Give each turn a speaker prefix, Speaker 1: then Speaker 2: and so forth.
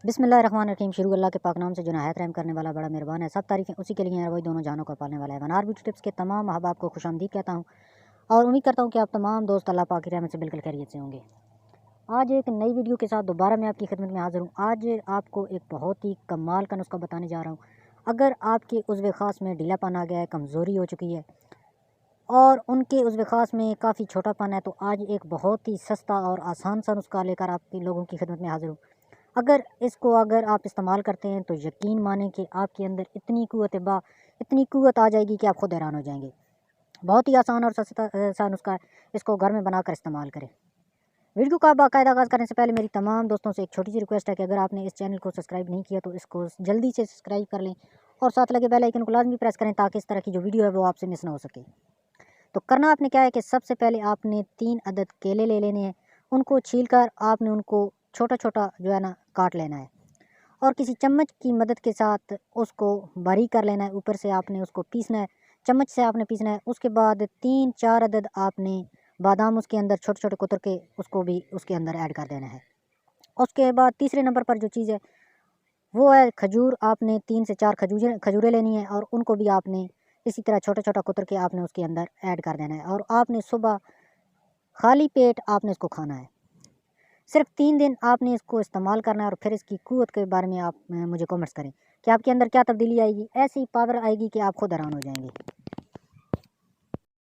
Speaker 1: बिस्मिल्लाहिर्रहमानिर्रहीम। शुरू अल्लाह के पाक नाम से जो नहायत रहम करने वाला बड़ा मेहरबान है। सब तारीफ़ें उसी के लिए हैं, वही दोनों जानों को पालने वाला है। वनार ब्यूटी टिप्स के तमाम अहबाब को खुशामदीद कहता हूँ और उम्मीद करता हूँ कि आप तमाम दोस्त अल्लाह पाक की रहमत से बिल्कुल खैरियत से होंगे। आज एक नई वीडियो के साथ दोबारा मैं आपकी खिदमत में हाज़िर हूँ। आज आपको एक बहुत ही कमाल का नुस्खा बताने जा रहा हूँ। अगर आपके उज़्व ख़ास में ढीलापन आ गया है, कमज़ोरी हो चुकी है और उनके उज़्व ख़ास में काफ़ी छोटापन है, तो आज एक बहुत ही सस्ता और आसान सा नुस्खा लेकर आपके लोगों की खिदमत में हाज़िर हूँ। अगर आप इस्तेमाल करते हैं तो यकीन मानें कि आपके अंदर इतनी क़ुव्वत आ जाएगी कि आप खुद हैरान हो जाएंगे। बहुत ही आसान और सस्ता सा नुस्खा है, इसको घर में बनाकर इस्तेमाल करें। वीडियो का बाकायदा आगाज़ करने से पहले मेरी तमाम दोस्तों से एक छोटी सी रिक्वेस्ट है कि अगर आपने इस चैनल को सब्सक्राइब नहीं किया तो इसको जल्दी से सब्सक्राइब कर लें और साथ लगे बेल आइकन को लाजमी प्रेस करें ताकि इस तरह की जो वीडियो है वो आपसे मिस ना हो सके। तो करना आपने क्या है कि सबसे पहले आपने 3 अदद केले ले लेने हैं। उनको छीलकर आपने उनको छोटा छोटा जो है ना काट लेना है और किसी चम्मच की मदद के साथ उसको बारीक कर लेना है। ऊपर से आपने उसको पीसना है, चम्मच से आपने पीसना है। उसके बाद 3-4 अदद आपने बादाम उसके अंदर छोटे छोटे कुतर के उसको भी उसके अंदर ऐड कर देना है। उसके बाद तीसरे नंबर पर जो चीज़ है वो है खजूर। आपने 3 से 4 खजूरें लेनी है और उनको भी आपने इसी तरह छोटा छोटा कुतर के आपने उसके अंदर ऐड कर देना है और आपने सुबह खाली पेट आपने इसको खाना है। सिर्फ 3 दिन आपने इसको इस्तेमाल करना है और फिर इसकी क़ुव्वत के बारे में आप मुझे कमेंट्स करें कि आपके अंदर क्या तब्दीली आएगी। ऐसी पावर आएगी कि आप खुद हैरान हो जाएंगे।